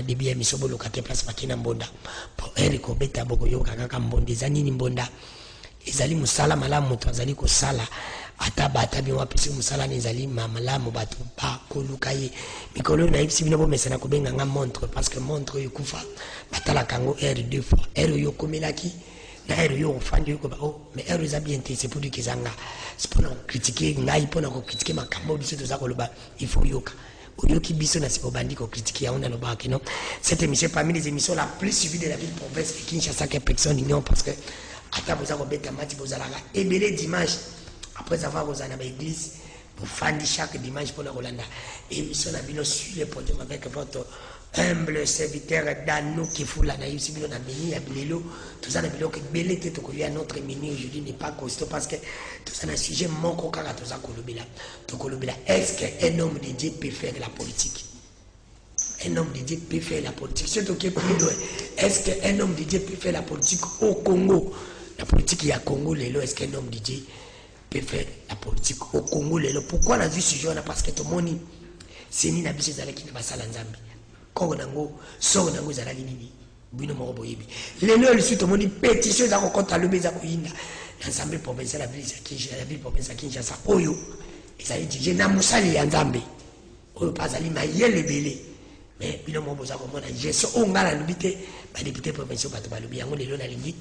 début ya miso bolo kate place makina mbonda po eriko beta boko yo kaka mbonda ezani ni mbonda ezali musala malamu to azali ko sala ata bata bi wapisi musala ni ezali malamu batu ba koluka ye mikolo na ipsi bino bo mesana ko benga nga montre parce que montre yo kufa batala kango r deux fois r yo komelaki na r yo fandi yo ko ba oh mais r za bien c'est pour dire que zanga c'est pour critiquer ngai pour critiquer makambo biso to za ko loba il faut yoka Oyoki biso na siko bandi ko critiquer on a le bac non cette émission parmi les émissions la plus suivie de la ville province de Kinshasa que personne n'ignore parce que ata boza ko beta match bozalaka et belé dimanche après avoir aux à l'église pour faire chaque dimanche pour la Rolanda émission na bino sur le podium avec votre humble serviteur Danou qui fout la naïf si bino na béni ya bilelo tout ça na bilo que belé te to ko ya notre menu aujourd'hui n'est pas costaud parce que tout ça na sujet mon kokaka tout ça ko lobela to ko lobela est-ce qu'un homme de Dieu peut faire la politique? Un homme de Dieu peut faire la politique. C'est ok pour nous. Est-ce qu'un homme de Dieu peut faire la politique au Congo? La politique il y a Congo lelo. Est-ce qu'un homme de Dieu peut faire la politique au Congo lelo? Pourquoi on a vu ce jour là? Parce que tout le monde c'est ni nabi c'est qui ne va pas l'ensemble. Congo nango so nango zalali nini bino mo boyebi. Lelo le suite tout le monde pétition za ko konta le beza ko yinda. L'ensemble provincial la ville provinciale Kinshasa oyo ezali dit je na musali ya nzambe. Oyo pasali mayele belé. Mais bino mo boza ko mona gestion o ngala lubité ba député provincial bato ba lubi yango lelo na lingi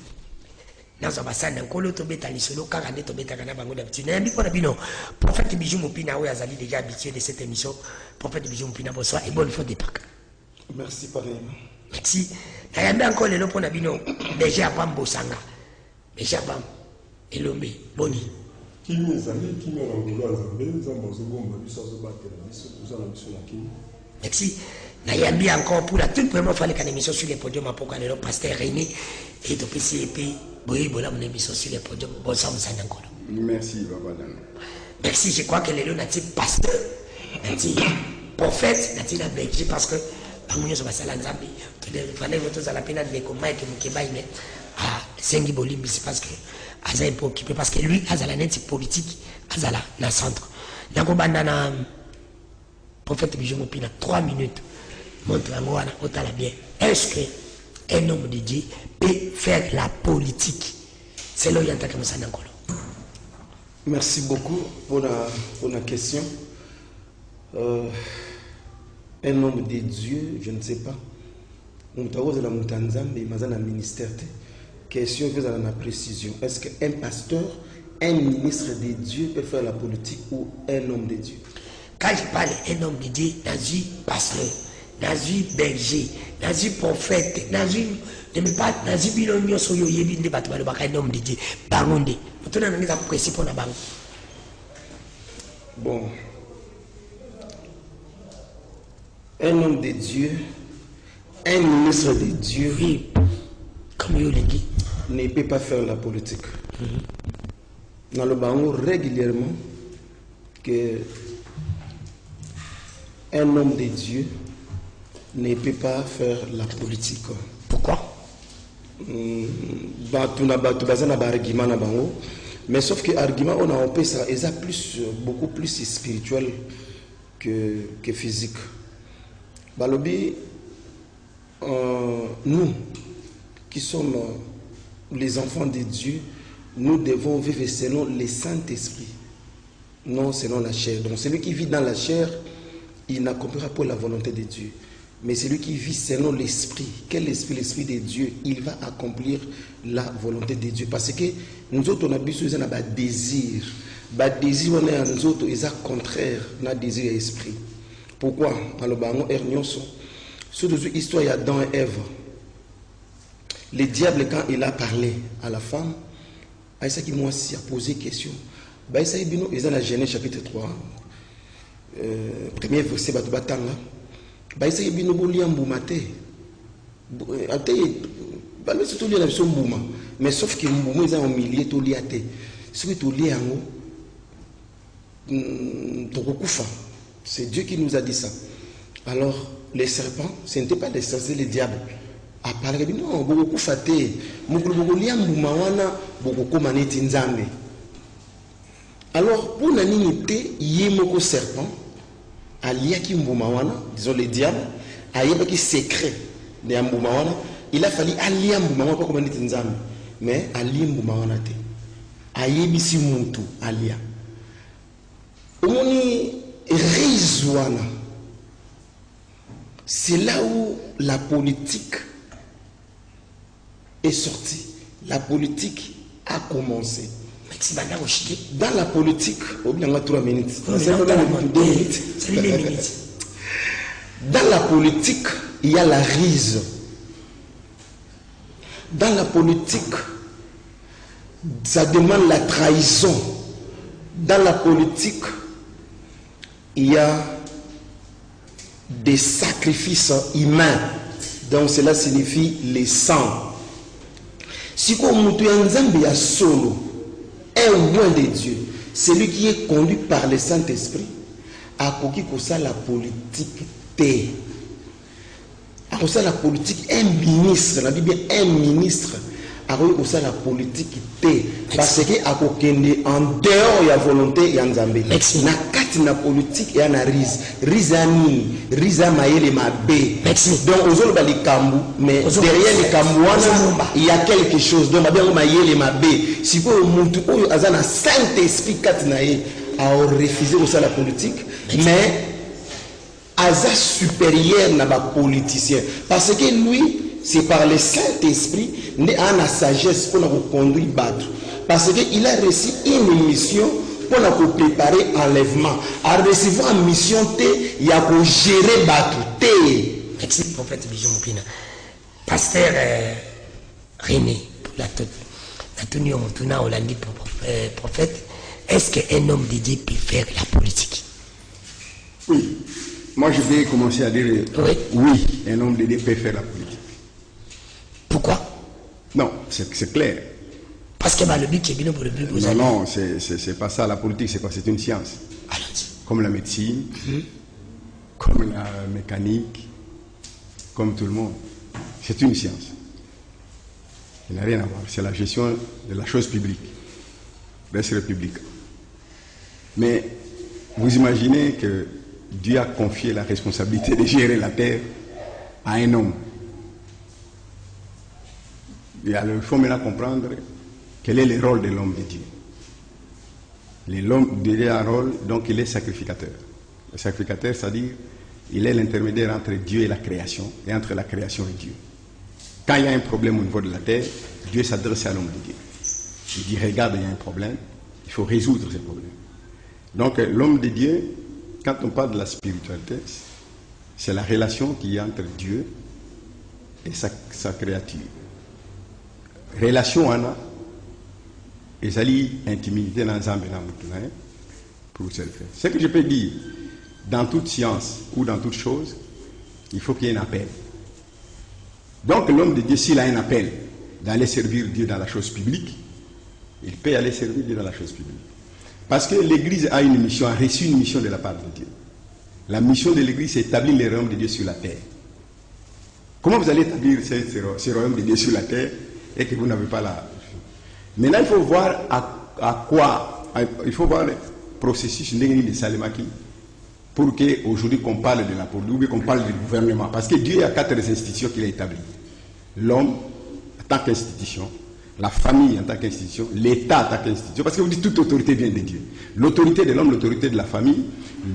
nazo basana nkolo to beta lisolo kaka nde to beta kana bango d'habitude na biko na bino prophète Bijou Mopina oyo azali déjà habitué de cette émission prophète Bijou Mopina bonsoir et bonne fête de Pâques. Merci pareillement. Merci na yamba encore lelo pona bino déjà Bambo Sanga déjà Bam Elombe boni kimi ezali kimi na ngolo nzambe nzambe zogomba biso azobatela biso tozala biso na kimi. Merci. Nayambi encore pour la toute première fois les émissions sur les podiums à pourquoi le pasteur René et de PCP boy bola mon émission sur les podiums bonsoir monsieur encore. Merci papa Dan. Merci, je crois que les gens nati pasteur nati prophète nati la Belgique parce que amunyo so basala nzambi to de fallait voter à la peine de ko Mike Mukebai mais ah Sengi Bolimbi c'est parce que aza est occupé parce que lui azala net politique azala na centre. Nako bandana prophète Bijou Mopina 3 minutes montre à la bien. Est-ce qu'un homme de Dieu peut faire la politique? C'est là où il y a un comme ça. Merci beaucoup pour la question. Un homme de Dieu, je ne sais pas. On t'a osé la montagne, mais il m'a ministère. Question vous avez la précision. Est-ce qu'un pasteur, un ministre de Dieu peut faire la politique ou un homme de Dieu? Quand je parle d'un homme de Dieu, dans une pasteur, dans un berger, dans un prophète, dans une ne me pas dans un bilan sur yo yebi de battre le un homme de Dieu. Bangonde. Tout le monde a précis pour la banque. Bon. Un homme de Dieu, un ministre de Dieu, oui. Comme yo l'ai dit, ne peut pas faire la politique. Dans le bango régulièrement que un homme de Dieu ne peut pas faire la politique. Pourquoi? Mais sauf que l'argument, on a un ça, est beaucoup plus spirituel que physique. Balobi, nous qui sommes les enfants de Dieu, nous devons vivre selon le Saint-Esprit, non selon la chair. Donc celui qui vit dans la chair, il n'accomplira pas la volonté de Dieu. Mais celui qui vit selon l'esprit, quel esprit? L'esprit de Dieu, il va accomplir la volonté de Dieu. Parce que nous autres, on a besoin d'un désir. Le désir, on est nous autres, il est contraire à désir et esprit. Pourquoi? Alors, surtout l'histoire, il y a Adam et Ève. Le diable, quand il a parlé à la femme, il a posé question. Il est dans la Genèse chapitre 3. Premier verset, mais sauf que c'est Dieu qui nous a dit ça. Alors les serpents, ce n'était pas les serpents, c'est les diables. Non, alors pour la serpent, disons les diables, ayebaki secret de mbuma wana, il a fallu alia mbuma wana comme neti nzambe, mais alia mbuma wana te. Ayebisi muntu alia. Omoni rizwana. C'est là où la politique est sortie. La politique a commencé. Dans la politique, dans 3 minutes. Dans la politique, il y a la rise. Dans la politique, ça demande la trahison. Dans la politique, il y a des sacrifices humains. Donc cela signifie les sangs. Si on a solo, un loin de Dieu, celui qui est conduit par le Saint-Esprit, a conquis pour ça la politique T. A ça la politique, un ministre, la Bible un ministre, a pour ça la politique T. Parce que a en dehors de la volonté et en Zambie. Na kati na politique et en rise. Risa ni, risa maïle ma bé. Donc aux autres les kambu, mais derrière les kambuana, il y a quelque chose. Donc bien maïle ma bé. Si vous montu oyo azana Saint-Esprit katinaye a refusé aussi la politique, mais aza supérieur na ba politicien. Parce que lui c'est par le Saint-Esprit qu'il a la sagesse pour nous conduire battre. Parce qu'il a reçu une mission pour nous préparer l'enlèvement. À recevoir une mission, il y a pour gérer battre. Merci, prophète Bijou Moupina. Pasteur René, pour la tenue au Moutuna, on l'a dit pour prophète, est-ce qu'un homme de Dieu peut faire la politique? Oui. Moi, je vais commencer à dire oui, un homme de Dieu peut faire la politique. Pourquoi? Non, c'est clair. Parce que le but est bien pour le but. Non, c'est pas ça. La politique, c'est quoi? C'est une science. Comme la médecine, comme la mécanique, comme tout le monde. C'est une science. Il n'a rien à voir. C'est la gestion de la chose publique. Reste républicain. Mais vous imaginez que Dieu a confié la responsabilité de gérer la terre à un homme. Il faut maintenant comprendre quel est le rôle de l'homme de Dieu. L'homme de Dieu a un rôle, donc il est sacrificateur. Le sacrificateur, c'est-à-dire, il est l'intermédiaire entre Dieu et la création, et entre la création et Dieu. Quand il y a un problème au niveau de la terre, Dieu s'adresse à l'homme de Dieu. Il dit, regarde, il y a un problème, il faut résoudre ce problème. Donc l'homme de Dieu, quand on parle de la spiritualité, c'est la relation qu'il y a entre Dieu et sa créature. Relation ana ezali intimité dans Nzambe na mutu na pour se le faire. Ce que je peux dire, dans toute science ou dans toute chose, il faut qu'il y ait un appel. Donc l'homme de Dieu, s'il a un appel d'aller servir Dieu dans la chose publique, il peut aller servir Dieu dans la chose publique. Parce que l'Église a une mission, a reçu une mission de la part de Dieu. La mission de l'Église, c'est établir le royaume de Dieu sur la terre. Comment vous allez établir ce royaume de Dieu sur la terre et que vous n'avez pas la... Maintenant, il faut voir à quoi... Il faut voir le processus de Salemaki pour qu'aujourd'hui qu'on parle de la politique ou qu'on parle du gouvernement. Parce que Dieu a 4 institutions qu'il a établies. L'homme en tant qu'institution, la famille en tant qu'institution, l'État en tant qu'institution. Parce que vous dites toute autorité vient de Dieu. L'autorité de l'homme, l'autorité de la famille,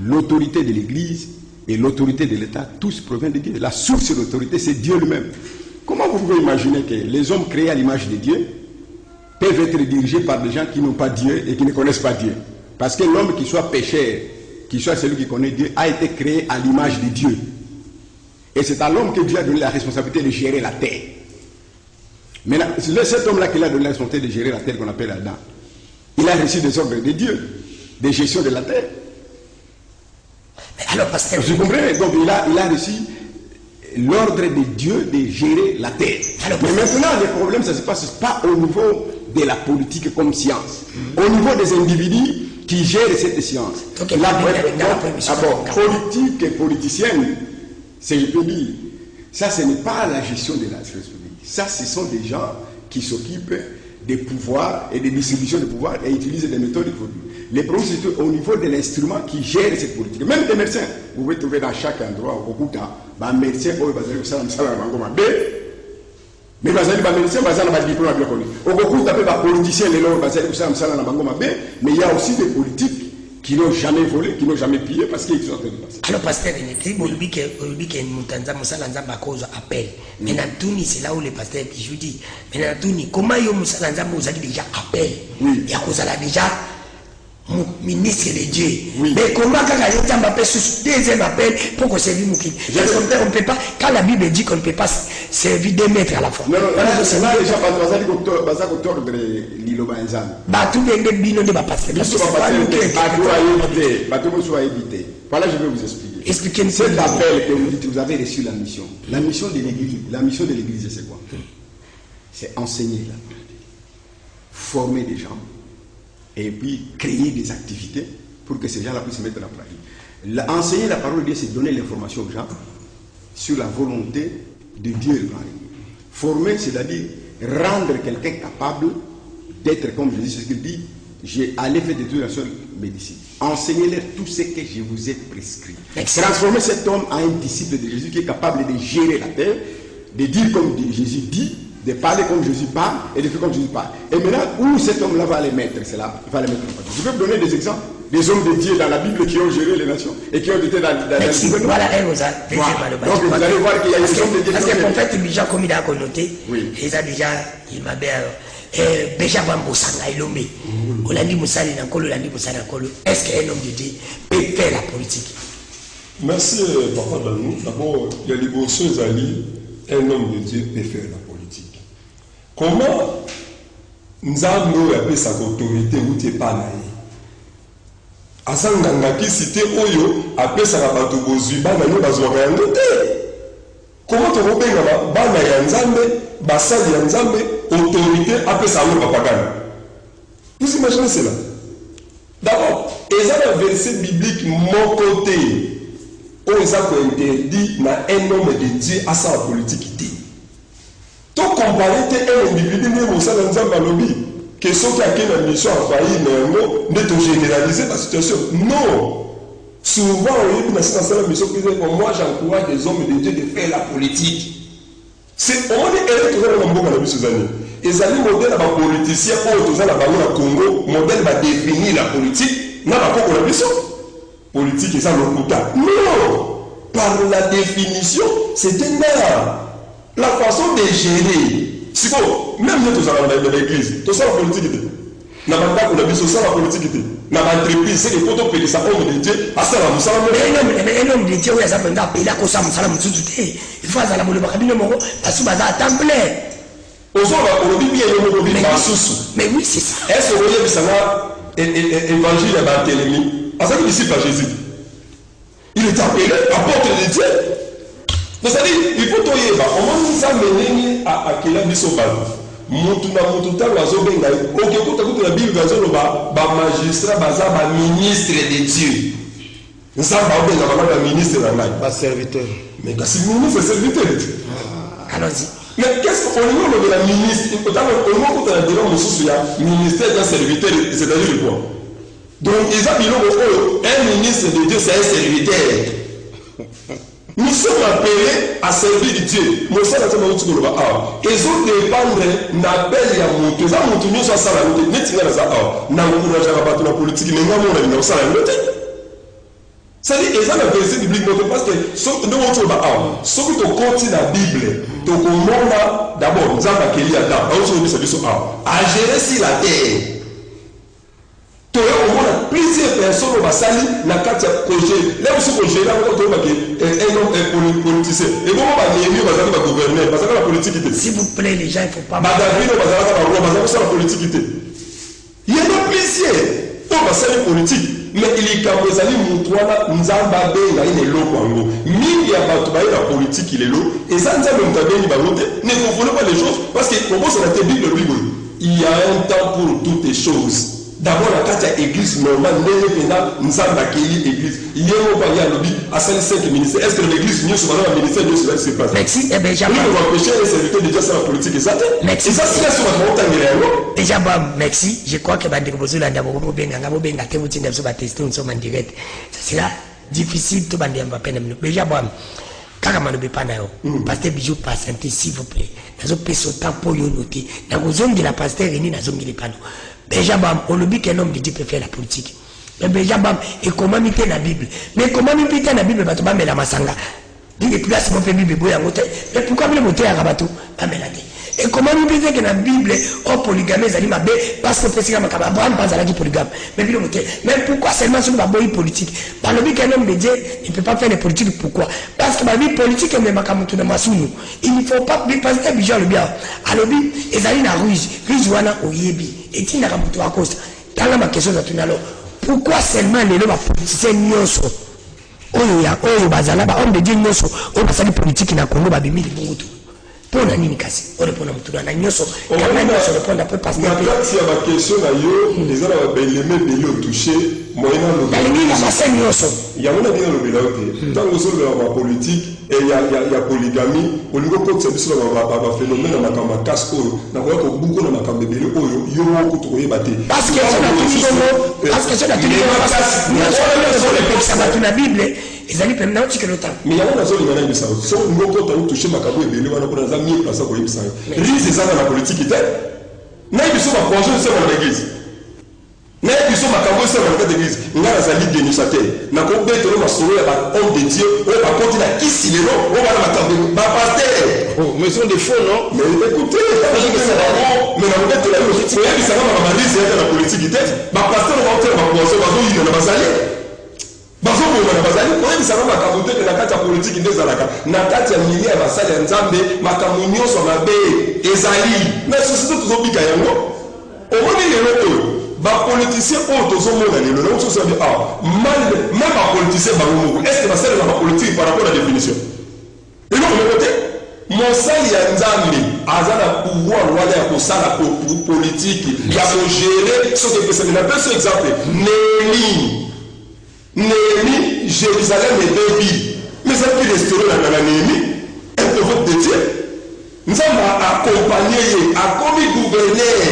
l'autorité de l'Église et l'autorité de l'État, tous proviennent de Dieu. La source de l'autorité, c'est Dieu lui-même. Comment vous pouvez imaginer que les hommes créés à l'image de Dieu peuvent être dirigés par des gens qui n'ont pas Dieu et qui ne connaissent pas Dieu? Parce que l'homme qui soit pécheur, qui soit celui qui connaît Dieu, a été créé à l'image de Dieu. Et c'est à l'homme que Dieu a donné la responsabilité de gérer la terre. Mais cet homme-là qui a donné la responsabilité de gérer la terre qu'on appelle Adam, il a reçu des ordres de Dieu, des gestions de la terre. Mais alors, pasteur, vous comprenez? Donc il a reçu l'ordre de Dieu de gérer la terre. Alors, mais maintenant, les problèmes, ça ne se passe pas au niveau de la politique comme science. Au niveau des individus qui gèrent cette science. Okay, politique et politicienne, je peux dire, ça ce n'est pas la gestion de la chose publique. Ça, ce sont des gens qui s'occupent des pouvoirs et des distributions de pouvoir et utilise des méthodes de produits. Les problèmes, c'est au niveau de l'instrument qui gère cette politique. Même des médecins, vous pouvez trouver dans chaque endroit, au Okuta, un médecin, mais médecin, mais il y a aussi des politiques qui n'ont jamais volé, qui n'ont jamais pillé parce qu'ils sont en train de passer. Alors, pasteur, il dit que appel. Mais dans Touni, c'est là où le pasteur dit, je dis, mais dans Touni, comment vous avez déjà appel? Oui. Il y a déjà ministre de Dieu. Oui. Mais comment quand il y a un deuxième appel pour qu'on servir Moukine? On ne peut pas, quand la Bible dit qu'on ne peut pas servir 2 maîtres à la fois. Non, là, les gens autour de l'Iloba Nzambe. Tout le monde bino de passer. Voilà, je vais vous expliquer. Expliquez-nous. Cet appel que vous dites, vous avez reçu la mission. La mission de l'Église, c'est quoi? C'est enseigner la Bible, former des gens, et puis créer des activités pour que ces gens-là puissent se mettre en pratique. Enseigner la parole de Dieu, c'est donner l'information aux gens sur la volonté de Dieu. Former, c'est-à-dire rendre quelqu'un capable d'être comme Jésus, c'est ce qu'il dit, j'ai allé faire des études sur médecine. Enseignez-leur tout ce que je vous ai prescrit. Transformer cet homme en un disciple de Jésus qui est capable de gérer la terre, de dire comme Jésus dit, de parler comme Jésus parle et de faire comme Jésus parle. Et maintenant, où cet homme-là va les mettre, c'est là, va les mettre en pratique. Je vais vous donner des exemples, des hommes de Dieu dans la Bible qui ont géré les nations et qui ont été dans le gouvernement. Voilà, donc vous allez voir qu'il y a des hommes de Dieu. Parce que le prophète déjà, comme il a connoté, il a déjà, il m'a bien. Béja Bambosanga Elomé, Olandi Moussali Nankolo, Olandi Moussali Nankolo. Est-ce qu'un homme de Dieu peut faire la politique? Merci, Papa Danou. D'abord, il y a les Bossons Ali, un homme de Dieu peut faire la politique. Comment nous avons appelé sa autorité ou t'es pas naïf? Asanganga qui cité Oyo, appelé sa rabato Bozuba, Nano Bazouaka Yangote. Comment tu repères Bana Yanzambe, Basali Yanzambe, autorité appelée ça au papagane? Vous imaginez cela? D'abord, il y a un verset biblique mon côté où il interdit un homme de Dieu à sa politique. Tout comparé à un individu même au sein d'un Zambalobi, que ceux qui ont une mission à faillir, mais ne généraliser la situation. Non! Souvent, on dit dans la mission que moi j'encourage les hommes de Dieu de faire la politique. C'est on est toujours dans le monde de ces années. Et ça dit modèle à politicien pour tout ça la banque Congo, modèle va définir la politique, n'a pas pour la mission. Politique et ça le quota. Non! Par la définition, c'est un art. La façon de gérer. C'est quoi? Même nous tous dans l'église, tout ça la politique. N'a pas pour la mission, ça la politique. N'a pas entreprise, c'est des photos que ça homme de Dieu, à ça la moussa. Un homme de Dieu, il y a ça pendant qu'il a causé à moussa la moussa. Il faut à la boule barabine moro, à sous bazar temple. Mais oui, c'est ça. Est-ce que vous voyez ça évangile à Barthélemy? À ça qu'il disciple à Jésus. Il est appelé apôtre de Dieu. Donc ça dit, il faut tout y avoir. Comment nous amener à quel abyssal? Mutuna mututa wazobenga okekuta kuti la Bible gazoloba ba magistrat baza ba ministre de Dieu. Nzamba obenga ba ministre na ngai Pas serviteur. mais kasi ministre serviteur. Allons-y. Mais qu'est-ce qu'on dit de la ministre? On peut dire mususu ya ministère d'un serviteur, c'est-à-dire quoi? Donc ils ont un ministre de Dieu c'est un serviteur. Nous sommes appelés à servir Dieu. Nous sommes appelés à servir Dieu. Ils ont dépendre n'appel ya mutu. Ça mutu nous sommes ça la mutu. N'est-ce pas ça? Na encourage à battre la politique. Mais moi on a ça la mutu. Ça dit ils ont la verset biblique parce que nous on trouve ce que tu continues la Bible. Tu comprends d'abord nous avons accueilli Adam. On se dit ça du so à gérer si la terre. Tu as plusieurs personnes au Bassali, la carte projet. Là où ce projet, là où tu as un homme politicien. Et comment on va gouverner? Parce que la politique était. S'il vous plaît, les gens, il ne faut pas. David, parce que la politique était. Il y en a plusieurs. On va faire une politique. Mais il est comme les amis, nous avons une loi. Mille la politique, il est l'eau. Et ça, nous avons une volonté. Ne confondez pas les choses. Parce que pour moi, c'est la Bible. Il y a un temps pour toutes les choses. d'abord la carte à église normale nous avons accueilli l'église hier on va y aller lobby à 5 ministères est-ce que l'église mieux sur le ministère de cela se passe merci déjà on va empêcher les serviteurs déjà sur la politique et ça merci ça c'est sur la montagne déjà bon merci je crois que bande ko la ndabo ko benga te mutinda so ba tester on so man direct ça sera difficile to bande mba pena déjà bon kaka manobe pana yo pasteur bijou patienter s'il vous plaît nazo peso temps pour yo noter na kozongi la pasteur René nazongi le pano déjà bon on le dit qu'un homme de Dieu peut faire la politique mais déjà bon et comment miter la Bible mais comment miter la Bible bato ba mela masanga dit que place mon Bible boya ngote mais pourquoi me monter à rabato ba mela te et comment nous dire que dans la Bible oh polygamie zali mabe parce que président makaba Abraham pas la polygame mais bien monter mais pourquoi seulement sur la boy politique par le but qu'un homme de Dieu il peut pas faire les politiques pourquoi parce que la vie politique est même comme tout dans masunu il ne faut pas passer bijou le bien alors bi ezali na rouge wana oyebi et tina kamutu akosta tanga ma question za tunalo pourquoi seulement les lois politiciens nyonso oyo bazala ba homme de Dieu nyonso o basali politique na Congo ba bimili bungutu pona nini kasi orepona mutu na nyonso kama nyonso répondre peu parce que na kati ya ba question na yo les ala ba beleme belo toucher moyena lo balingi na baseni nyonso ya mona bino lo belote tango so la politique et ya polygamie au niveau de service ba phénomène na makamba casse oyo na ko ko buko na makamba belo oyo yo ko to koyeba te parce que ça na tuni na Bible ezali pe na otike lota mais ya wana zoli ngana bisa so ngoko ta toucher makabo ebele wana ko na za mi place ko yebisa risque ça dans la politique était na biso ba projet c'est dans l'église na biso makabo c'est dans l'église ngana za ligue dénonciateur na ko betelo masolo ya ba homme de Dieu o ba continue à kisi lelo o ba na makabo ba pasteur oh mais sont des faux non mais écoutez mais na betelo yo ya bisa na risque dans la politique était ba pasteur va faire ba projet ba zo yina na bazali bazo na bazali ko yebisa na makambo te na kati ya politique ndezalaka na kati ya milieu ya basali ya nzambe makambo nyonso mabe ezali mais société tozobika yango omoni lelo oyo bapoliticien oyo tozomona lelo na oso sabi même bapoliticien bango moko est ce que basalela bapolitique par rapport à la définition eloko moko te mosali ya nzambe aza na pouvoir wana ya kosala politique ya kogere soki epesami na peso exemple Néhémie, Jérusalem et Bébi. Mais ça qui restauré dans la Néhémie, un prophète de Dieu. Nous avons accompagné, accompagné gouverneur,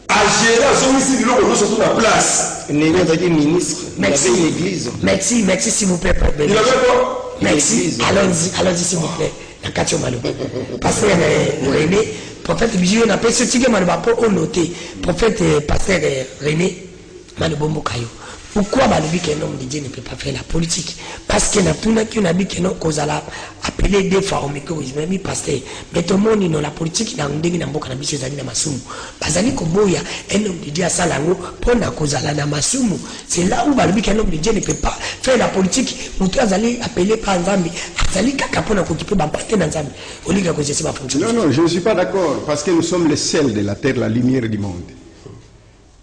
à gérer, à son ici, nous sommes la place. Néhémie a dit ministre, merci l'église. Merci s'il vous plaît. Il avait quoi? Merci, allons-y s'il vous plaît. La Katio Malou. Pasteur René, prophète Bijou, on appelle ce tigre Malou, pour noter. Prophète Pasteur René, Malou Bombo Kayo. Pourquoi balobi qu'un homme de Dieu ne peut pas faire la politique? Parce que on a dit que non, qu'on a appelé des fois au micro, ils m'ont pasteur. Mais tout le monde dans la politique, dans le début, dans le boka, dans le zali, dans masumu. Bazali koboya, un homme de Dieu à Salango, pour la cause à la masumu. C'est là où balobi qu'un homme de Dieu ne peut pas faire la politique. Moutou azali appelé par Nzambi, azali kakapona kokipe bapate dans Nzambi. Au lieu que c'est pas fonctionner. Non, je ne suis pas d'accord, parce que nous sommes les sels de la terre, la lumière du monde.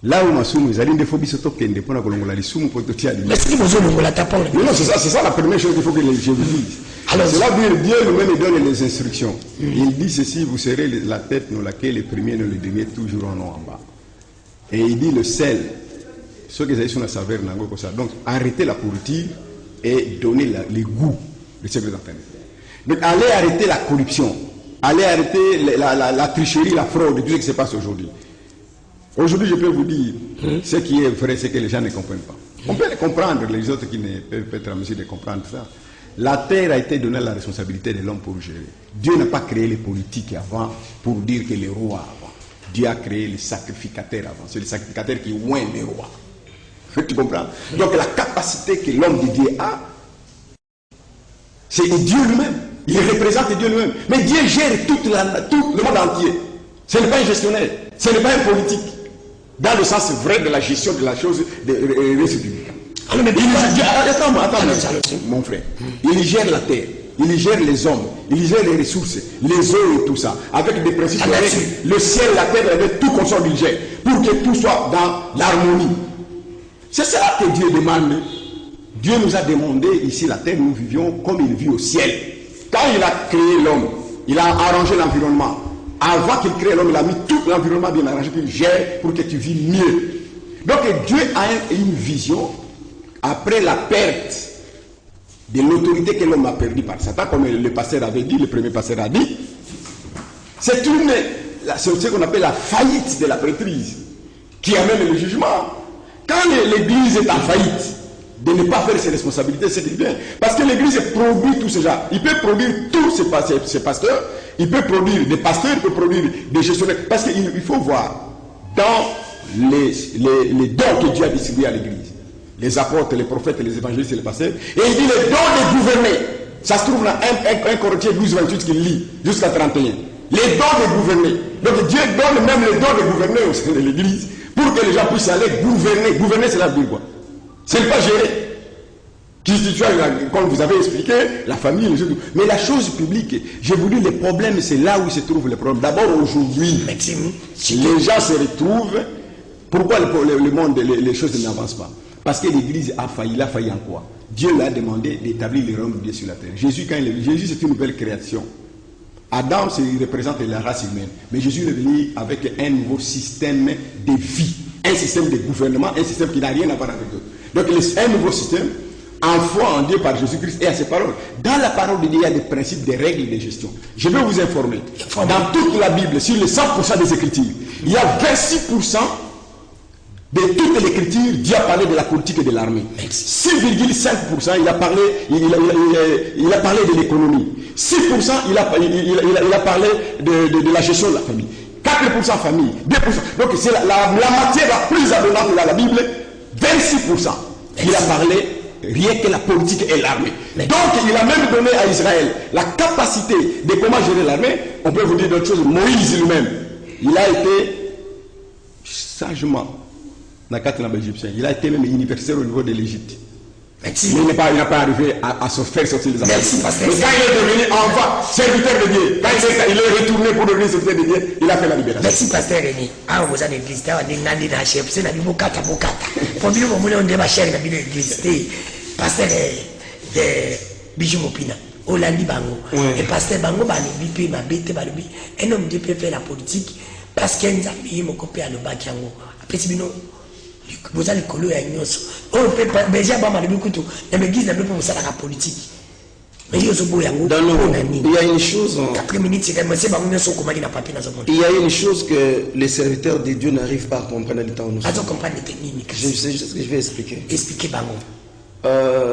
Là où Masumu, ils allaient des phobies pour la Lissumu pour te tirer. Mais ce qui vous a la tapon. Non, c'est ça la première chose qu'il faut que je vous dise. C'est là où Dieu lui-même donne les instructions. Il dit ceci, vous serez la tête dans laquelle les premiers ne le derniers toujours en haut en bas. Et il dit le sel, ceux qui sont sur la saveur, comme ça. Donc arrêtez la pourriture et donnez les goûts de ce que vous entendez. Donc allez arrêter la corruption, allez arrêter la tricherie, la fraude, tout ce qui se passe aujourd'hui. Aujourd'hui, je peux vous dire, ce qui est vrai, c'est que les gens ne comprennent pas. On peut les comprendre, les autres qui ne peuvent pas être en mesure de comprendre ça. La terre a été donnée à la responsabilité de l'homme pour gérer. Dieu n'a pas créé les politiques avant pour dire que les rois avant. Dieu a créé les sacrificateurs avant. C'est les sacrificateurs qui ouïnt les rois. Tu comprends? Donc la capacité que l'homme de Dieu a, c'est Dieu lui-même. Il représente Dieu lui-même. Mais Dieu gère tout le monde entier. Ce n'est pas un gestionnaire. Ce n'est pas un politique. Dans le sens vrai de la gestion de la chose république. Attends, mon frère. Il gère la terre, il gère les hommes, il gère les ressources, les eaux et tout ça, avec des principes, avec le ciel, la terre, avec tout comme ça, il gère, pour que tout soit dans l'harmonie. C'est ça que Dieu demande. Dieu nous a demandé ici la terre, nous vivions comme il vit au ciel. Quand il a créé l'homme, il a arrangé l'environnement. Avant qu'il crée l'homme, il a mis tout l'environnement bien arrangé, qu'il gère pour que tu vis mieux. Donc Dieu a une vision après la perte de l'autorité que l'homme a perdue par Satan, comme le pasteur avait dit, le premier pasteur a dit. C'est ce qu'on appelle la faillite de la prêtrise qui amène le jugement. Quand l'église est en faillite, de ne pas faire ses responsabilités, c'est bien. Parce que l'église produit tout ce genre. Il peut produire tous ces pasteurs, il peut produire des pasteurs, il peut produire des gestionnaires. Parce qu'il faut voir dans les dons que Dieu a distribués à l'église, les apôtres, les prophètes, les évangélistes et les pasteurs, et il dit les dons de gouverner. Ça se trouve dans 1 Corinthiens 12, 28 qu'il lit jusqu'à 31. Les dons de gouverner. Donc Dieu donne même les dons de gouverner au sein de l'église pour que les gens puissent aller gouverner. Gouverner, c'est la dire quoi? C'est ne pas gérer. Comme vous avez expliqué, la famille, les choses. Mais la chose publique, je vous dis, les problèmes, c'est là où se trouvent les problèmes. D'abord, aujourd'hui, les gens se retrouvent. Pourquoi le monde, les choses n'avancent pas? Parce que l'église a failli. Il a failli en quoi? Dieu l'a demandé d'établir le royaume de Dieu sur la terre. Jésus, c'est une nouvelle création. Adam, il représente la race humaine. Mais Jésus est venu avec un nouveau système de vie, un système de gouvernement, un système qui n'a rien à voir avec eux. Donc, un nouveau système, en foi en Dieu par Jésus-Christ et à ses paroles. Dans la parole de Dieu, il y a des principes, des règles de gestion. Je vais vous informer. Dans toute la Bible, sur les 100% des Écritures, il y a 26% de toute l'écriture, Dieu a parlé de la politique et de l'armée. 6,5%, il a parlé de l'économie. 6%, il a parlé de la gestion de la famille. 4% famille, 2%. Donc c'est la matière la plus abondante dans la Bible, 26%. Il a parlé rien que la politique et l'armée. Donc il a même donné à Israël la capacité de comment gérer l'armée. On peut vous dire d'autres choses. Moïse lui-même, il a été sagement. Il a été même universitaire au niveau de l'Égypte. Il n'a pas arrivé à se faire sortir les affaires. Mais quand il est devenu enfant, serviteur de Dieu, quand il est retourné pour devenir serviteur de Dieu, il a fait la libération. Merci, pasteur Rémi. Ah, vous avez l'église, vous avez la chef, vous avez bokata. Pour nous, vous avez ma chère, vous avez l'église. Pasteur Bijou Mopina, Olandi Bango. Et pasteur Bango, il m'a bêté, un homme Dieu peut faire la politique parce qu'il y a un copé à l'Obakiango. Après, c'est bien. Vous allez coller à une chose. Oh, déjà, il y a une chose. Il y a une chose que les serviteurs de Dieu n'arrivent pas à comprendre dans le temps. Je sais ce que je vais expliquer. Expliquez,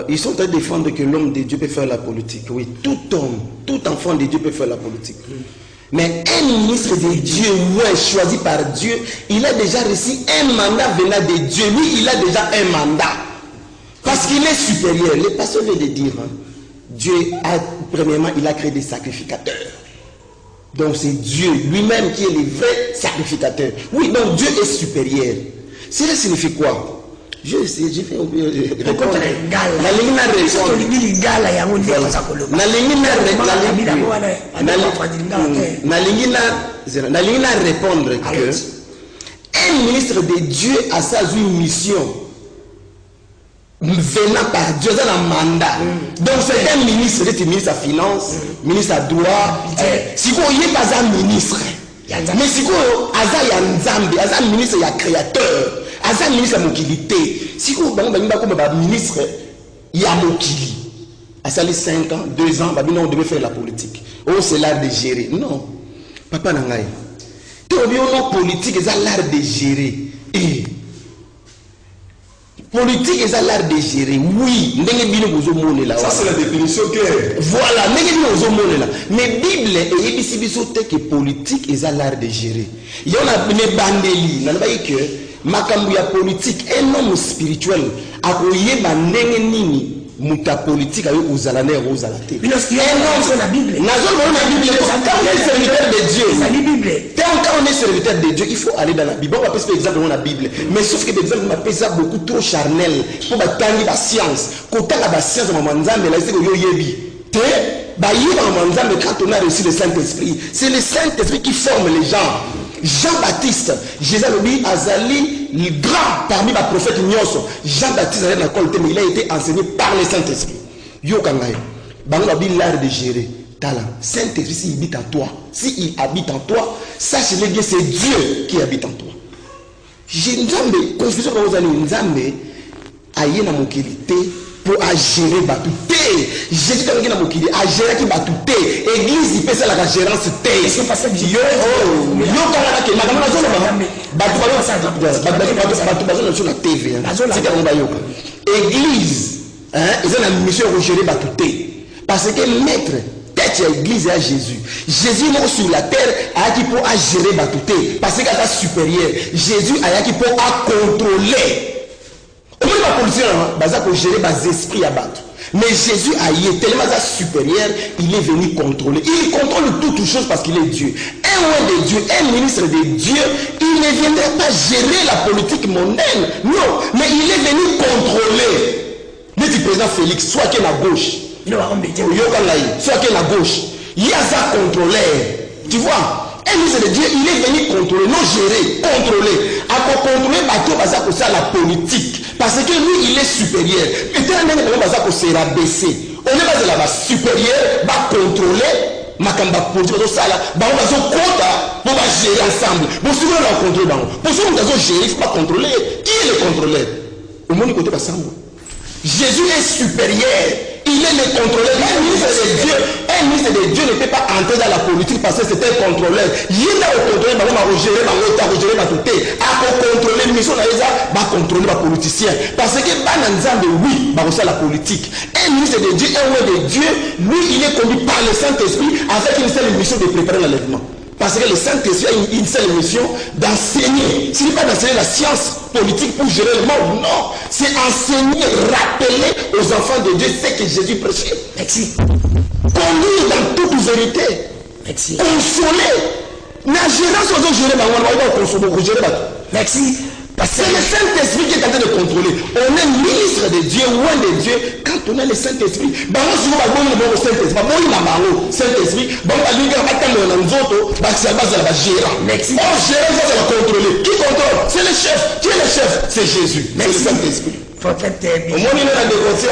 ils sont en train de défendre que l'homme de Dieu peut faire la politique. Oui, tout homme, tout enfant de Dieu peut faire la politique. Mais un ministre de Dieu, choisi par Dieu, il a déjà reçu un mandat venant de Dieu. Lui, il a déjà un mandat. Parce qu'il est supérieur. Les pasteurs viennent de dire, Dieu a, premièrement, il a créé des sacrificateurs. Donc c'est Dieu lui-même qui est le vrai sacrificateur. Oui, donc Dieu est supérieur. Cela signifie quoi? J'ai fait un peu répondre. Répondre que un ministre de Dieu a sa mission venant par Dieu dans un mandat. Donc c'est un ministre, c'est un ministre à finance, ministre à droit. Si vous n'êtes pas un ministre, mais si vous êtes un ministre, il y a créateur. Aza ministre ya mokilité. Si vous avez un ministre, il y a mokili. À ça les 5 ans, 2 ans, on devait faire la politique. Oh, c'est l'art de gérer. Non. Papa Nangaï. Tout le politique, c'est l'art de gérer. Et politique, c'est l'art de gérer. Oui. Ça, c'est la définition claire. Voilà. Mais Bible et Ebisibisote que politique, c'est l'art de gérer. Il y a une bandeli. N'a pas que makambu ya politique, un homme spirituel a koyeba ndenge nini muta politique ayo ozala na ozala te. Un homme sur la Bible. Quand on est serviteur de Dieu, quand on est serviteur de Dieu, il faut aller dans la Bible. On va passer par exemple dans la Bible. Mais sauf que l'exemple m'a fait ça beaucoup trop charnel. Pour battre la science. Quand on a la science, on va manzambe, là c'est que yo yebi. Te ba yeba manzambe quand on a reçu le Saint-Esprit. C'est le Saint-Esprit qui forme les gens. Jean-Baptiste, Jésus a dit Azali, le grand parmi les prophètes Nyoso. Jean-Baptiste a mais il a été enseigné par le Saint-Esprit. Yo Kangaï, Bango a dit l'art de gérer. Talent. Saint-Esprit, s'il habite en toi, s'il habite en toi, sache-le bien, c'est Dieu qui habite en toi. Nzambe, confusion quand vous allez Nzambe, aïe na mokili te pour agérer batu te. Jésus quand il na mokili agérer qui batu te. Église il peut ça la gérance te. Est-ce que pasteur dit yo kana ke makama na zona batu bazona sur la TV. C'est comme bayoka. Église ils ont la mission de gérer batu te. Parce que maître tête de l'église est à Jésus. Jésus est sur la terre a qui pour gérer batouté parce qu'il est supérieur. Jésus a qui pour contrôler. Au moins la politique là, pour gérer les esprits à battre. Mais Jésus a été tellement supérieur, il est venu contrôler. Il contrôle toutes choses parce qu'il est Dieu. Un roi de Dieu, un ministre de Dieu, il ne viendrait pas gérer la politique mondaine. Non, mais il est venu contrôler. Le président Félix, soit qu'il est à gauche. Soit qu'il est à gauche, il y a ça contrôleur. Tu vois, un ministre de Dieu, il est venu contrôler, non gérer, contrôler. À contrôler, c'est la politique. Parce que lui, il est supérieur. Peut-être que c'est rabaissé. On est basé là-bas, supérieur, va contrôler. Makamba politique, ça là, on va gérer ensemble. Pour ceux qui ont contrôlé, pour ceux qui ont géré, il faut pas contrôler. Qui est le contrôleur? Au monde côté ensemble. Jésus est supérieur. Il est le contrôleur. Un ministre de Dieu ne peut pas entrer dans la politique parce que c'est un contrôleur. Il est là au contrôler, il va gérer ma tout. À contrôler une mission, il va contrôler les politiciens. Parce que oui, c'est la politique. Un ministre de Dieu, un roi de Dieu, lui, il est conduit par le Saint-Esprit avec une seule mission de préparer l'enlèvement. Parce que le Saint-Esprit a une seule mission d'enseigner. Ce n'est pas d'enseigner la science politique pour gérer le monde. Non. C'est enseigner, rappeler aux enfants de Dieu ce que Jésus prêchait. Merci. Conduire dans toute vérité. Merci. Consoler. La gérance aux autres gérer. Merci. C'est le Saint-Esprit qui est en train de contrôler. On est ministre de Dieu, roi de Dieu. Quand on a le Saint-Esprit, Saint-Esprit, merci. Contrôler. Qui contrôle? C'est le chef. Qui est le chef? C'est Jésus. C'est le Saint-Esprit. Prophète au moins il est la négociation.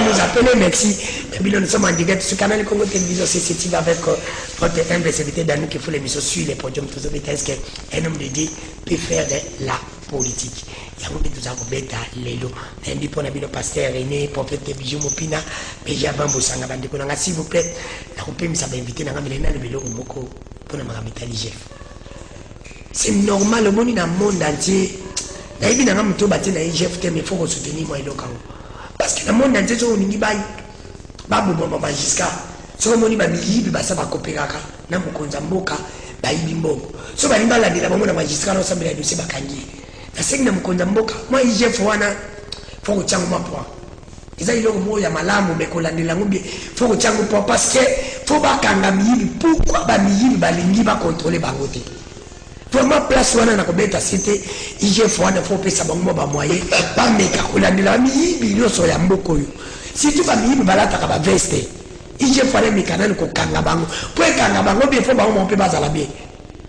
Nous appeler merci. Nous sommes en direct sur Canal Congo Télévision CCTV avec votre humble serviteur d'Anou qui fait l'émission sur les podiums. Tous les est-ce qu'un homme de Dieu peut faire de la politique. Il y a beaucoup de gens qui ont l'élo. Lundi pour le pasteur René, prophète Bijou Mopina, mais j'ai avant Bossanga Bandeko. S'il vous plaît, la coupée m'a invité dans le vélo pour la Maramita Ligef. C'est normal, le monde dans le monde entier. Mais il faut soutenir moi. Parce que le monde entier, on dit que jusqu'à ce que on dit que ça va coopérer. Na mukonza mboka bayibi mbongo. So bali mbala ndila bomona magistrat no sambela dossier bakangi. Na sengi na mukonza mboka, moi IGF wana faut que changu mapwa. Iza iloko moya malamu mekolandela ngombe faut que changu po parce que faut bakanga miyibi pourquoi ba miyibi balingi ba contrôler bangote. Vraiment place wana na kobeta c'était IGF wana faut pesa bango ba moyen ba meka kolandela miyibi yoso ya mboko yo. Si tu vas miyibi balata ka ba veste. Il faut aller mécaner ko kanga bango pour kanga bango bien faut bango on peut pas la bien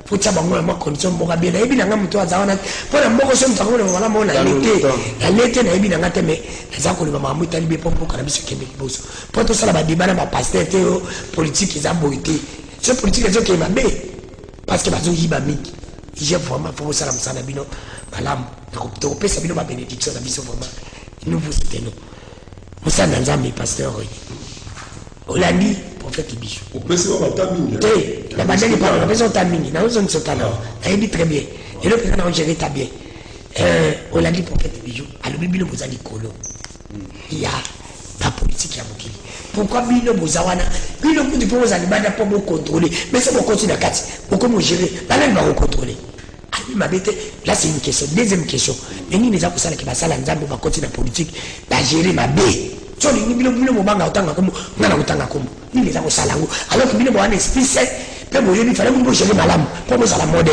faut ça bango ma condition bonga bien na ebina ngamuto azaona pour na mboko so mtakolo wala mona l'été na ebina ngate me za ko liba mamu tali be pompo kana biso kembe boso pour to sala ba dibana ba pasteur teo politique za boité ce politique zo ke mabe parce que bazo yiba mingi il vraiment faut sala msana bino balam to pesa bino ba bénédiction na biso vraiment nous vous soutenons musana nzambe pasteur Olandi, prophète Bijou. Au président Tamini. La bataille parle, la maison Tamini. Nous sommes sur Tana. Elle dit très bien. Et le président a géré très bien. Olandi, prophète Bijou. À l'objet, vous avez dit Kolo. Il y a la politique à Bokili. Pourquoi Bino Bozawana? Bino Boudi pour vous animer pour vous contrôler. Mais c'est pour continuer à casser. Pourquoi vous gérez? La langue va vous contrôler. Là, c'est une question. Deuxième question. Mais nous, les gens qui va ça, va continuer la politique, va gérer ma baie. Alors que il faut un esprit sain, il fallait gérer madame, pour vous à la mode.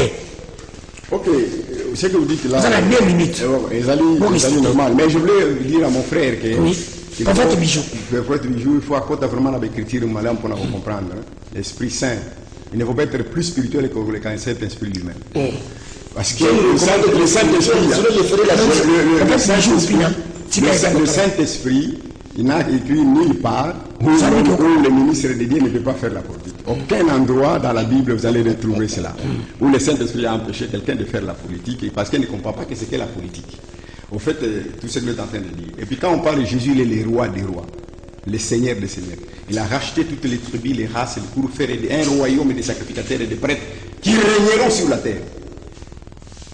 Ok, ce que vous dites là, vous avez 2 minutes. C'est normal, mais je voulais dire à mon frère que. Oui, prophète Bijou. Prophète Bijou, il faut accorder vraiment l'écriture madame pour nous comprendre. L'esprit saint, il ne faut pas être plus spirituel que le Saint-Esprit lui-même. Parce que le Saint-Esprit, Il n'a écrit nulle part où le ministre de Dieu ne peut pas faire la politique. Aucun endroit dans la Bible vous allez retrouver cela. Où le Saint-Esprit a empêché quelqu'un de faire la politique parce qu'il ne comprend pas que c'est que la politique. Au fait, tout ce que vous êtes en train de dire. Et puis quand on parle de Jésus, il est le roi des rois, le Seigneur des seigneurs. Il a racheté toutes les tribus, les races, pour faire un royaume de sacrificateurs et de prêtres qui régneront sur la terre.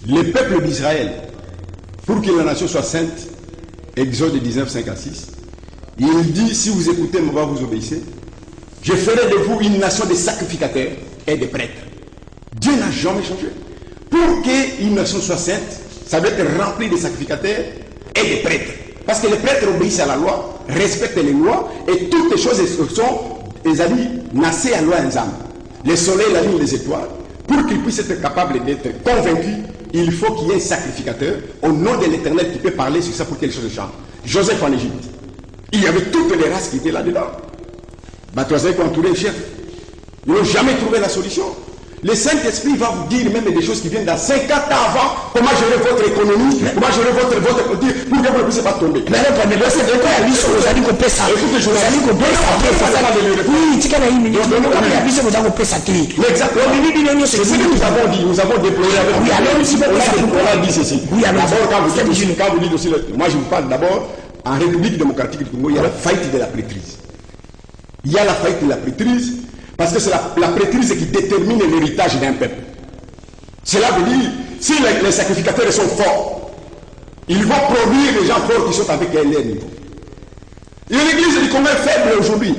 Le peuple d'Israël, pour que la nation soit sainte, Exode 19, 5 à 6, il dit, si vous écoutez ma voix, vous obéissez, je ferai de vous une nation de sacrificateurs et de prêtres. Dieu n'a jamais changé. Pour qu'une nation soit sainte, ça doit être rempli de sacrificateurs et de prêtres. Parce que les prêtres obéissent à la loi, respectent les lois, et toutes les choses sont, les amis, nassées à loi ensemble. Le soleil, la lune, les étoiles, pour qu'ils puissent être capables d'être convaincus, il faut qu'il y ait un sacrificateur au nom de l'Éternel qui peut parler sur ça pour que les choses changent. Joseph en Égypte, il y avait toutes les races qui étaient là-dedans. Batoisé qui entourait le chef. Ils n'ont jamais trouvé la solution. Le Saint-Esprit va vous dire même des choses qui viennent dans 50 ans avant, comment gérer votre économie, comment gérer votre politique, pour que vous ne puissiez pas tomber. Mais non, mais c'est vrai, vous allez couper ça. Vous allez couper ça. Oui, tu as une minute. Vous allez couper ça. Exactement. C'est ce que nous avons dit. Nous avons déploré avec vous. Oui, alors, on a dit ceci. Oui, alors, d'abord, quand vous dites aussi, moi je vous parle d'abord, en République démocratique du Congo, il y a la faillite de la prêtrise. Il y a la faillite de la prêtrise. Parce que c'est la prêtrise qui détermine l'héritage d'un peuple. Cela veut dire, si les sacrificateurs sont forts, ils vont produire des gens forts qui sont avec leur niveau. Et l'église du Congo est faible aujourd'hui.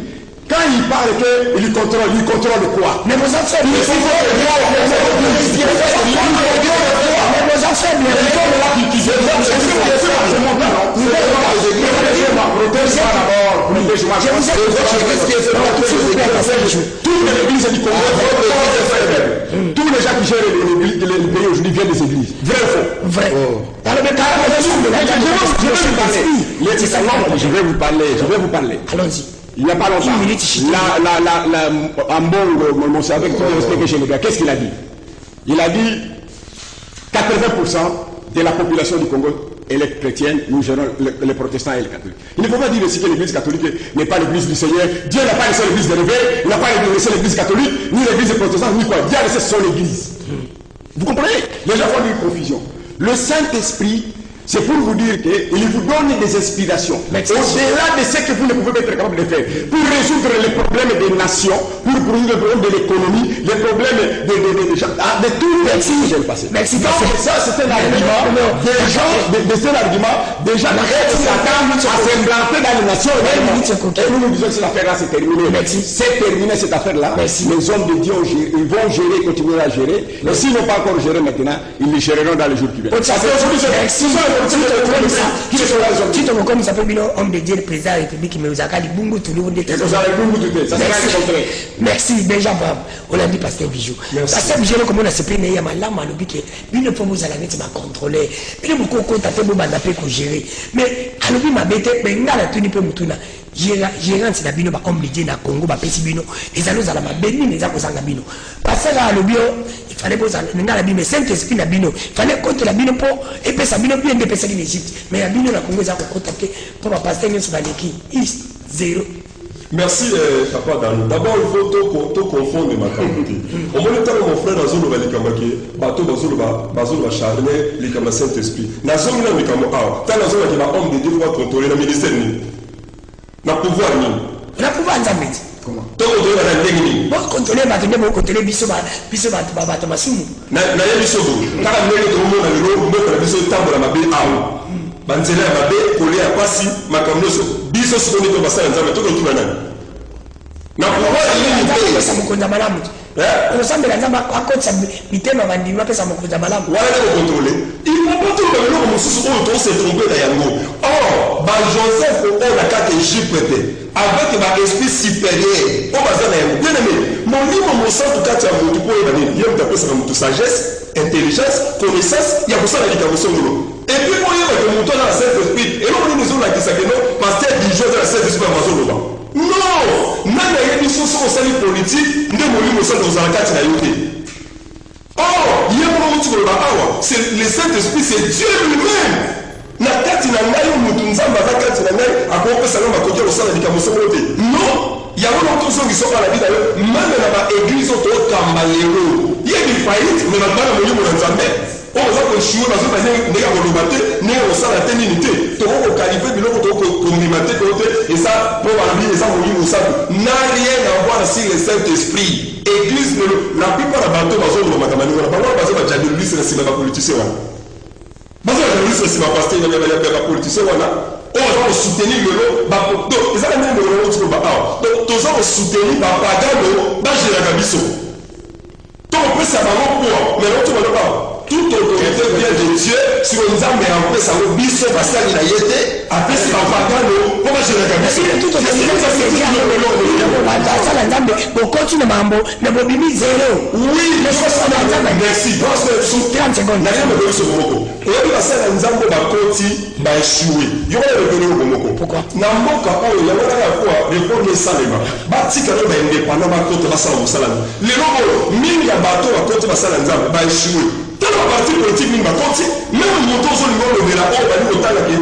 Quand il parle qu'il contrôle quoi? Mais vos enfants, toutes les églises du Congo, tous les gens qui gèrent les pays aujourd'hui viennent des églises. Vrai ou faux? Vrai. Je vais vous parler. Allons-y. Il n'y a pas longtemps, Ambongo, mon avec tout le respect que j'ai le gars, qu'est-ce qu'il a dit? Il a dit 80% de la population du Congo elle est chrétienne, nous gérons les protestants et les catholiques. Il ne faut pas dire aussi que l'église catholique n'est pas l'église du Seigneur. Dieu n'a pas laissé l'église de réveil, il n'a pas laissé l'église catholique, ni l'église protestante, ni quoi. Dieu a laissé son église. Vous comprenez? Les gens font une confusion. Le Saint-Esprit, c'est pour vous dire qu'il vous donne des inspirations. Au-delà de ce que vous ne pouvez pas être capable de faire. Pour résoudre les problèmes des nations, pour résoudre les problèmes de l'économie, les problèmes de tout le passé. Merci. Donc ça, c'est un argument des gens qui s'attendent à s'implanter dans les nations. Et nous disons que cette affaire-là, c'est terminé. C'est terminé cette affaire-là. Les hommes de Dieu, ils vont gérer, continuer à gérer. Et s'ils n'ont pas encore géré maintenant, ils les géreront dans les jours qui viennent. Tito Mokomi s'appelle Bino, homme de Dieu, le président de la République, mais vous avez dit Bungu Toulou. Merci, Benjamin. On a dit Pasteur Bijou. Pasteur Bijou, comme on a se plaint, il y a ma lame à l'objet. Bino pour vous aller m'a contrôler. Bino beaucoup contacté, vous m'avez pour gérer. Mais à l'objet m'a bête, mais n'a la tenue pour Mutuna. Gérant c'est la bino ba homme de Dieu na Congo ba pesi bino. Les anneaux à la béni les accords à bino. Parce que à l'objet, il fallait poser la bino, mais Saint-Esprit na bino. Il fallait compter la bino pour et puis ça bino bien dépêcher l'Égypte. Mais la bino na Congo ça contacter pour ma pasteur sur la l'équipe. Is 0. Merci papa Dan. D'abord il faut tout confondre ma camouflage. Au moins le temps mon frère dans zone le kamaki, bateau dans zone va charner les camas Saint-Esprit. Na zone là le kamo ah. Tant la zone qui va homme de Dieu doit contrôler le ministère ni. Na pouvoir ni. Na pouvoir nzambe. Comment? Tout le monde a ndengini. Bon contrôler ba tende bon contrôler biso ba masumu. Na ya biso bo. Kala ndenge to mo na lelo mo na biso tambola mabe awo. Banzela mabe kolia kwasi makamnoso biso sokoni to basala nzambe to ko tuna nani. Na pouvoir ni pesa mukonda malamu. Unasambela nzamba akotsa mitema bandima pesa mukonda malamu. Wala ko contrôler. Il m'a pas tout le long mususu o to se tromper na yango. Or, ba Joseph o la carte Égypte avec ma esprit supérieur. O bazana yango. Bien aimé, mon livre mon sang tout cas tu as mon pour y aller. Il y a ta pesa na sagesse, intelligence, connaissance, il y a pour ça la likamation ngolo. Et puis moi il y a que mon dans la Saint-Esprit. Et là on nous on la qui ça que non, pasteur du jour de la Saint-Esprit par Mazolo. Non, nana yebi soso osali politique nde molimo osali ozala kati na yo te. Or ye moko mutu koloba awa c'est le Saint-Esprit, c'est Dieu lui-même na kati na ngai mutu nzambe aza kati na ngai akopesanga makoki ya kosala likambo songolo te non yango na tozongisa oka na vida yo meme na baeglise oyo tokamba lelo yebi faillite me bato bana molimo na nzambe oyo oza koshue bazoba ndenge ya koloba te ndenge kosala te nini te tokokokalife biloko tokomima te koyo te eza mpo balobi eza molimo osato na rien à voir sur le saint esprit église la plupart ya bato bazoloba makambo ndenge wana bango bazo bajadolise na nsima ya bapolitisien wana bazo bajadolise na nsima ya paster ya bapolitisien wana oyo aza kosoutenir lelo eza na ndenge lelo tikoba awa donc toza kosoutenir bapagano bageraka biso tokopesa bango poa lelo tobaloba awa toute autorité vient de Dieu sur les âmes et en paix ça le biso basali na yete après c'est pas pagano on va gérer comme ça toute autorité ça la nzambe continue mambo na bobimi zéro oui merci sous 30 secondes na rien de ce moko et basala nzambe ba koti ba échouer yo va le donner au moko pourquoi na mboka oyo ya wana kwa réforme salema batika no ba indépendant ba koti basala musala lelo mingi ya bato ba koti basala nzambe ba échouer dans la partie politique mingi bakoti même moto ozolinga olobela oyo bali kotala ke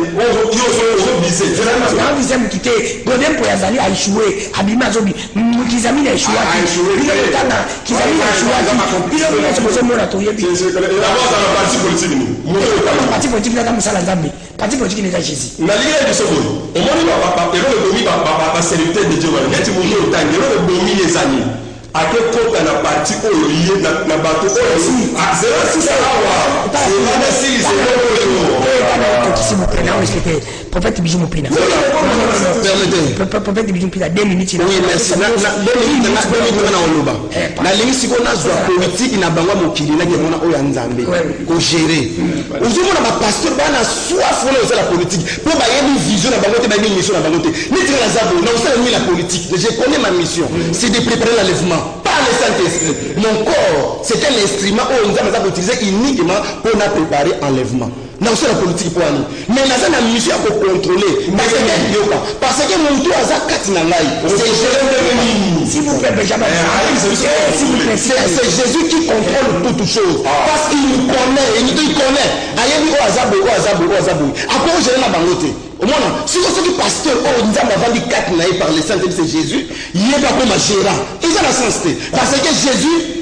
yo ozobise nabize mokite godempo yazali aishue abima azobi mukizamini aishuaki bilokotana kizamini aishuaki biloko nyonso bozomona toyebi parti politique naka mosala nzambe parti politique neza jésus nalingi na biso boye omoni eloko ebomi baserviteur de dieu wana neti moto otangi eloko ebomi ezali ake kota na parti oyo ye na bato oyo zela sisa awa zela sili zela oyo prophète Bijou Moupina. Prophète Bijou Moupina, 2 minutes. Oui, merci. Na lingi siko na zwa politique na bangwa mokili na kemona oyo nzambe ko gérer. Ozomona ba pasteur bana soif na la politique. Pour ba yebi vision na bango te ba yebi mission na bango te. Ni tira la zabo, na osala ni la politique. Je connais ma mission, c'est de préparer l'enlèvement. Pas le Saint-Esprit. Mon corps, c'est un instrument où nous avons utilisé uniquement pour préparer l'enlèvement. Non, c'est la politique pour nous. Mais nous avons une mission pour contrôler. Parce que mon tour a c'est s'il vous plaît, Benjamin. C'est Jésus qui contrôle toutes choses. Parce qu'il nous connaît. Il connaît. Ayebi o azabo. À quoi je n'ai pas bangoté? Au moins, si vous êtes pasteur, nous avons vendu 4 naïs par le Saint-Esprit, c'est Jésus. Il n'est pas comme un gérant. Il a la sens. Parce que Jésus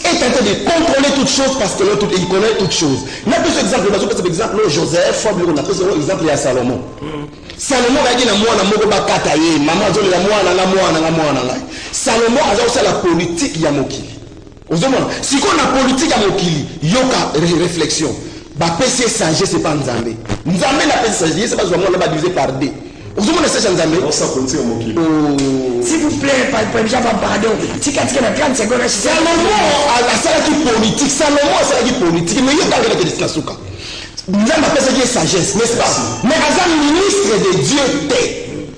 est en train de contrôler toutes choses parce qu'il connaît toutes choses. On a plus d'exemples. On a plus d'exemples. Joseph, on a plus d'exemples à Salomon. Salomon a dit Salomon a aussi la politique Yamokili. Si on a politique Yamokili, il y a réflexion. PC sagesse, c'est pas Nzambe. Nzambe n'a pas sagesse, c'est pas Nzambe, on l'a divisé par 2. S'il vous plaît, pardon. Si quelqu'un a 30 secondes, Salomon a ça qui politique. Salomon a ça qui politique. Mais il y a pas de discussion. Nous avons appelé ça qui est sagesse, n'est-ce pas? Mais Azam, ministre de Dieu,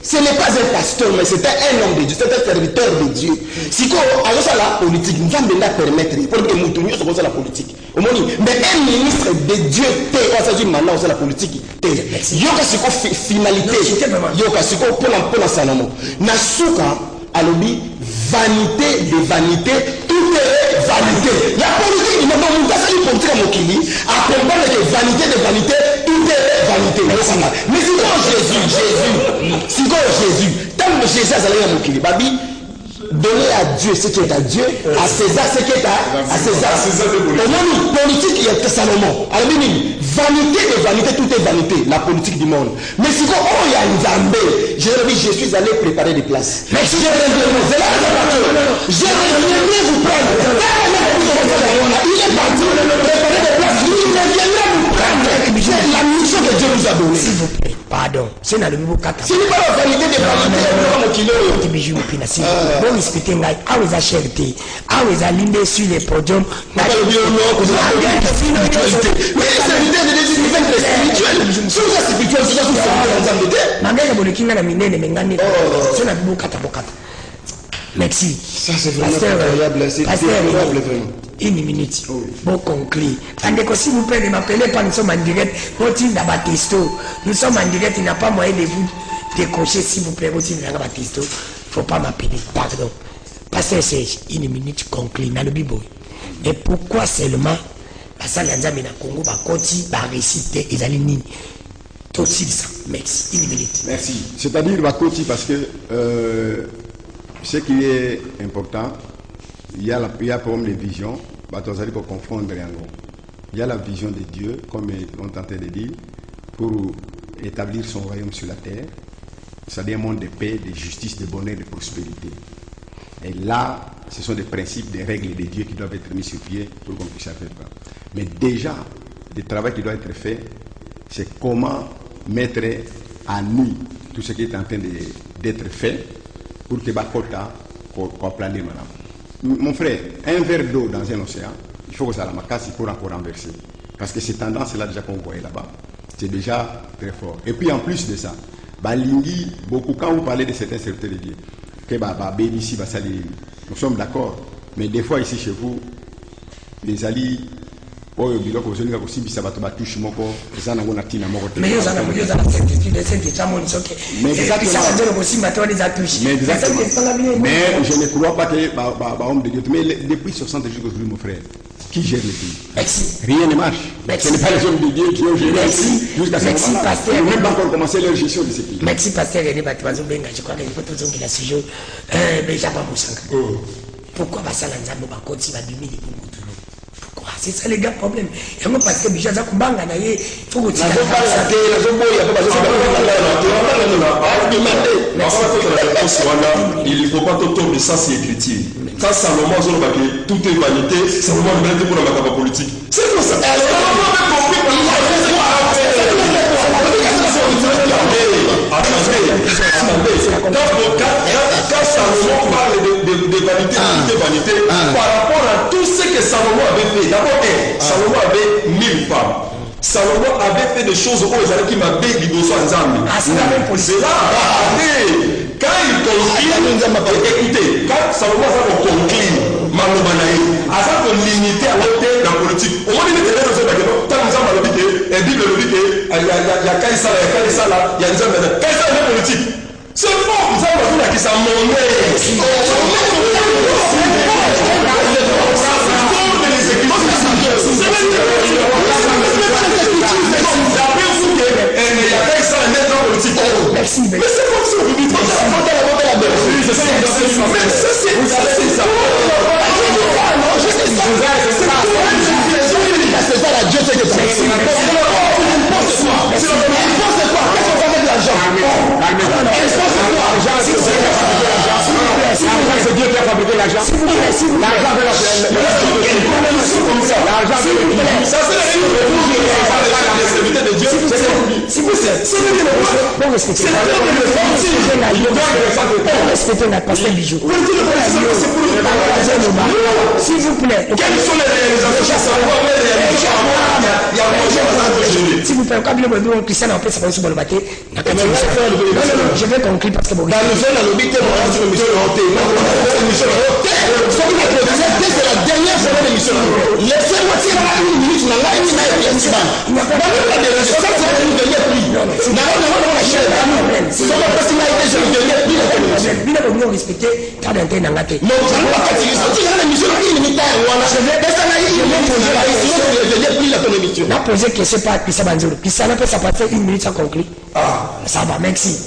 ce n'est pas un pasteur, mais c'était un homme de Dieu, c'était un serviteur de Dieu. Si quoi, alors ça la politique, nous allons permettre, pour que nous tournions sur la politique. Mais un ministre de Dieu, on s'agit maintenant de la politique. Il y a une finalité. Il y a pour la Salomon. Nasuka, alobi, vanité de vanité, tout est vanité. La politique, il n'y a pas de politique à Mokili, à comprendre que vanité de vanité, tout est vanité. Mais si quand Jésus, tant que Jésus a allé à Mokili, Babi, donner à Dieu ce qui est à Dieu, à César ce qui est à César. Au moins, politique, il y a Salomon. Alors, vanité de vanité, tout est vanité, la politique du monde. Mais si quand il y a une Zambé, je suis allé préparer des places. Mais je reviendrai vous prendre. Il est parti préparer des places. Il reviendra vous prendre. C'est la mission que Dieu nous a donnée. S'il vous plaît, pardon. C'est dans le nouveau kata. Ce n'est pas la vanité de vanité. Bon, respectez moi. Ah, vous avez cherté. Ah, vous avez limbé sur les podiums. Mais c'est l'idée de spirituel. Si vous êtes spirituel, vous êtes ma mère est bonne, minene, mengane. C'est dans le nouveau kata. Merci. Ça, c'est vraiment incroyable. C'est incroyable, vraiment. Une minute. Bon conclu. Andeko, s'il vous plaît, ne m'appelez pas, nous sommes en direct. Nous sommes en direct, il n'y a pas moyen de vous décrocher, s'il vous plaît, aussi, il n'y a pas de faut pas m'appeler, pardon. Pasteur Serge, une minute conclue, dans le Bible. Mais pourquoi seulement la salle d'Anzamé na Congo, Bakoti, Barécité, Ezali Nini? aussi ça. Merci. Une minute. Merci. C'est-à-dire, Bakoti, parce que ce qui est important, il y a un problème de vision, vous allez confondre. Il y a la vision de Dieu, comme on tentait de dire, pour établir son royaume sur la terre. C'est-à-dire un monde de paix, de justice, de bonheur, de prospérité. Et là, ce sont des principes, des règles de Dieu qui doivent être mis sur pied pour qu'on puisse faire ça. Mais déjà, le travail qui doit être fait, c'est comment mettre à nu tout ce qui est en train d'être fait pour que Bakota soit plané maintenant. Mon frère, un verre d'eau dans un océan, il faut que ça la macasse pour encore renverser. Parce que ces tendances-là déjà qu'on voyait là-bas, c'est déjà très fort. Et puis en plus de ça, Balingi, beaucoup, quand vous parlez de certains serviteurs de Dieu, que ici, nous sommes d'accord, mais des fois ici chez vous, les alliés, mais je ne crois pas que homme de Dieu, mais depuis 60 jours que mon frère, qui gère le pays? Merci. Rien ne marche. Merci. Ce n'est pas les hommes de Dieu qui ont géré jusqu'à ce moment-là. Ils n'ont même pas encore commencé leur gestion de ce pays. Merci, pasteur René Batibazo Benga. Je crois qu'il faut tout le sujet. Benjamin Moussanga. Pourquoi Bassala Nzambo Bakoti va dominer pour nous? Pourquoi? C'est ça les gars problème. Et moi parce que Bijaza Kubanga na ye faut que tu il ne faut pas tomber, ça c'est écriture. Quand Salomon a dit tout est vanité, Salomon a dit pour la macabra politique. C'est comme ça. Quand Salomon parle de vanité, par rapport à tout ce que Salomon avait fait, d'abord, Salomon avait 1000 femmes. Salomon avait fait des choses où ils allaient qui m'avaient dit de c'est là, quand il conclut, écoutez, quand Salomon a conclu, Malobanaï, avant de limiter à l'autre la politique, au moins il était là dans ce baguette, tant nous avons dit que, et Bible nous dit que, il y a Kaïsa, il y a des hommes, Kaïsa est la politique. C'est faux, vous avez dit que ça monnaie. Merci, mais c'est comme ça, vous dites c'est Dieu qui a fabriqué l'argent. S'il vous plaît. Quelles sont les réalisations? S'il vous plaît, quand le Christian en fait, ça va se balbater. Je vais conclure parce que bon. C'est la dernière fois de l'émission. Laissez-moi tirer une minute. Ça va, merci.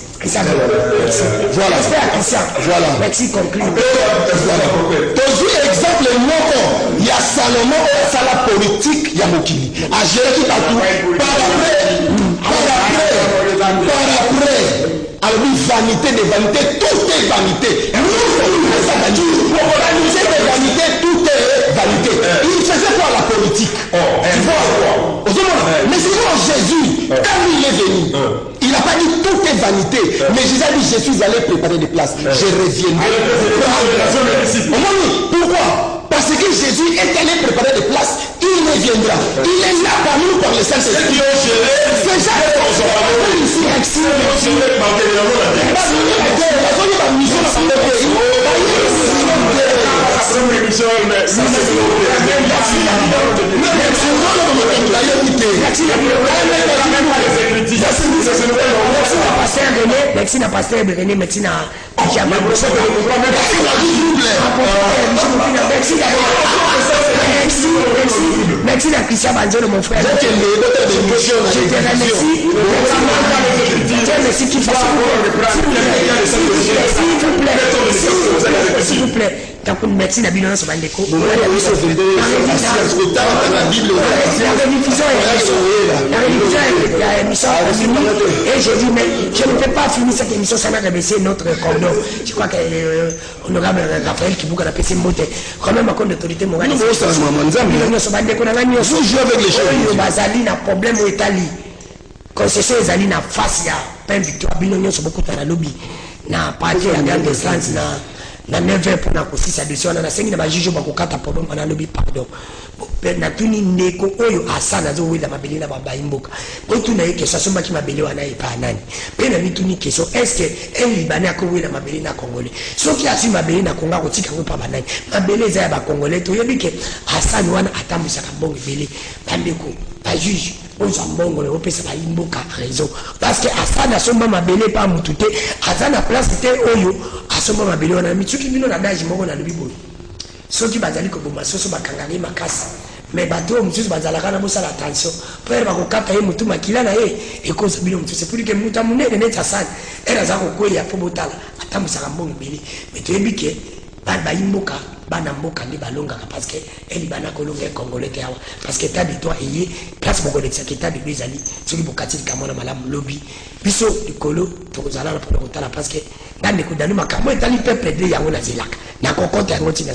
Voilà. Voilà. Merci, conclu. Exemple, il y a Salomon, c'est la politique, il y a Mokili. À gérer tout partout. Par après. Alors, vanité de vanité, tout est vanité. Vanité, tout est vanité. Il faisait quoi la politique? Tu vois? Mais sinon, Jésus, quand il est venu, il n'a pas dit tout est vanité. Mais Jésus a dit, je suis allé préparer des places. Je reviendrai. Pourquoi? Parce que Jésus est allé préparer des places, il reviendra. Il est là parmi nous par le Saint-Esprit. C'est ça. Merci à Pasteur René, merci à Merci à Christian Banzolo, mon frère. Je te remercie. Merci qu'il fasse s'il vous plaît. Merci la Bible sur Bandeko. La révision est émission. Et je dis, mais je ne peux pas finir cette émission sans remercier notre cordon. Je crois que honorable Raphaël Kibuka a PC Mbote, quand même à compte d'autorité morale. Vous jouez avec les choses. Bazali n'a problème au Italie. Concession Ezali na face ya peine victoire binonyo sur beaucoup de lobby. Na parti à grande distance na 9h pour na kosisa décision na 5 na ba juge ba kokata problème na lobby pardon. Na tuni ndeko oyo asana zo wila mabeli na baba imboka. Otu na yeke sasomba ki mabeli wana ipa nani. Pe na mituni question est-ce que un Libanais ko wila mabeli na Congolais. Soki asu mabeli na Congo ko tika ko pa banani. Mabeli za ba Congolais to yebi ke asani wana atambisa ka bongo beli. Bandeko ba juge on s'en bongo le opesa ba imboka raison parce que asana somba mabeli pa mutute asana place te oyo asomba mabeli wana mitsuki bino na daji moko na lobi boyo. Soki bazali ko bomba soso bakangari makasi. Mais bateau mutusu bazalaka na bosala attention pour ba kokata ye mutu makila na ye e cause bino mutu c'est pour que mutu munene neta sana era za kokoya po botala atambisa mbongo beli mais to ebike ba imboka bana mboka ndi balonga parce que eli bana kolonga congolais te awa parce que ta de toi eye place moko de seketa de bezali soki bokati kamona malamu lobby biso likolo to kozala na pour kotala parce que ndande ko danu makambo etali peuple de yango na zelaka na kokota yango tina